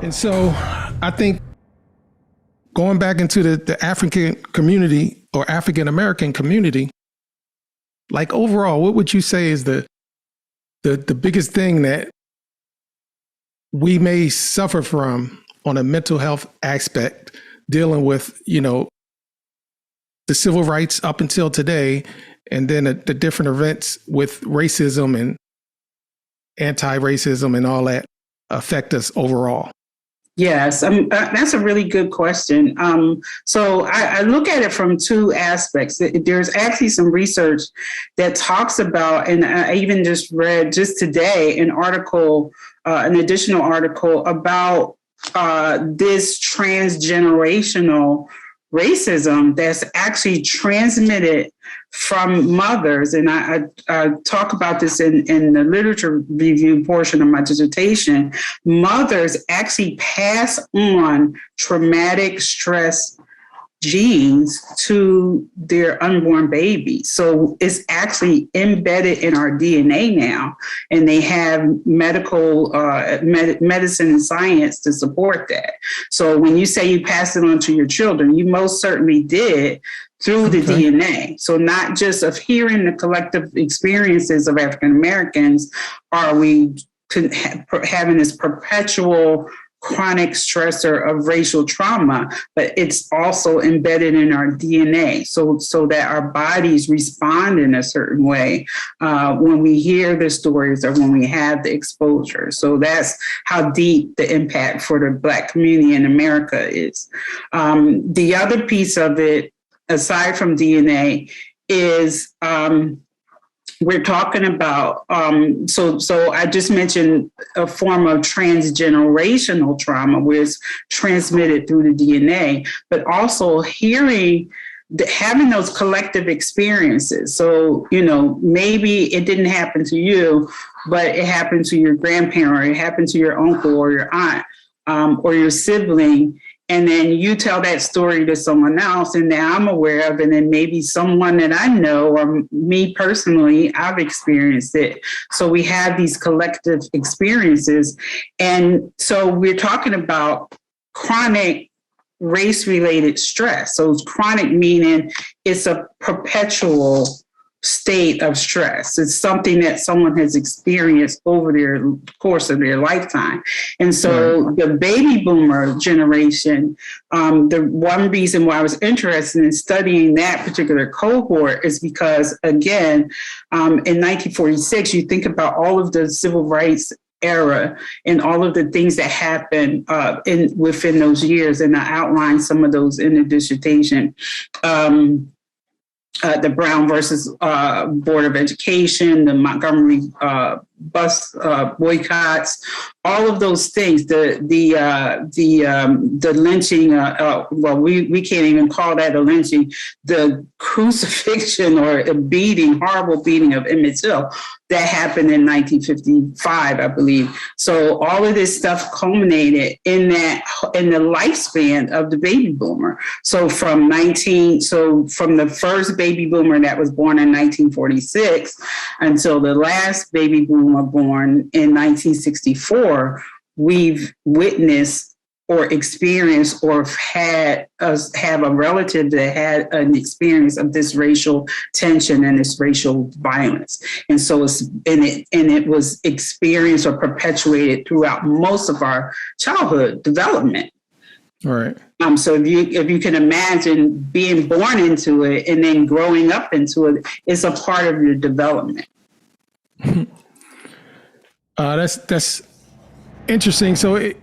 And so I think going back into the African community or African American community, like overall, what would you say is the biggest thing that we may suffer from on a mental health aspect, dealing with, the civil rights up until today, and then the different events with racism and anti-racism and all that affect us overall? Yes, that's a really good question. So I look at it from two aspects. There's actually some research that talks about, and I even just read just today an article, an additional article about this transgenerational racism that's actually transmitted from mothers. And I talk about this in the literature review portion of my dissertation. Mothers actually pass on traumatic stress genes to their unborn baby. So it's actually embedded in our DNA now, and they have medical medicine and science to support that. So when you say you pass it on to your children, you most certainly did through the DNA. So not just of hearing the collective experiences of African Americans, are we having this perpetual chronic stressor of racial trauma, but it's also embedded in our DNA, so that our bodies respond in a certain way when we hear the stories or when we have the exposure. So that's how deep the impact for the Black community in America is. The other piece of it, aside from DNA, is we're talking about, so I just mentioned a form of transgenerational trauma where it's transmitted through the DNA, but also having those collective experiences. So, maybe it didn't happen to you, but it happened to your grandparent, or it happened to your uncle or your aunt or your sibling. And then you tell that story to someone else, and that I'm aware of, and then maybe someone that I know, or me personally, I've experienced it. So we have these collective experiences. And so we're talking about chronic race-related stress. So it's chronic meaning it's a perpetual state of stress. It's something that someone has experienced over their course of their lifetime. And so the baby boomer generation, the one reason why I was interested in studying that particular cohort is because, again, in 1946, you think about all of the civil rights era and all of the things that happened within those years. And I outlined some of those in the dissertation. The Brown versus Board of Education, the Montgomery bus boycotts, all of those things. The lynching. Well, we can't even call that a lynching. The crucifixion or a beating, horrible beating of Emmett Till, that happened in 1955, I believe. So all of this stuff culminated in the lifespan of the baby boomer. So from the first baby boomer that was born in 1946 until the last baby boomer born in 1964, we've witnessed or experienced or have a relative that had an experience of this racial tension and this racial violence. And so it was experienced or perpetuated throughout most of our childhood development. All right. So if you can imagine being born into it and then growing up into it, it's a part of your development. That's interesting. So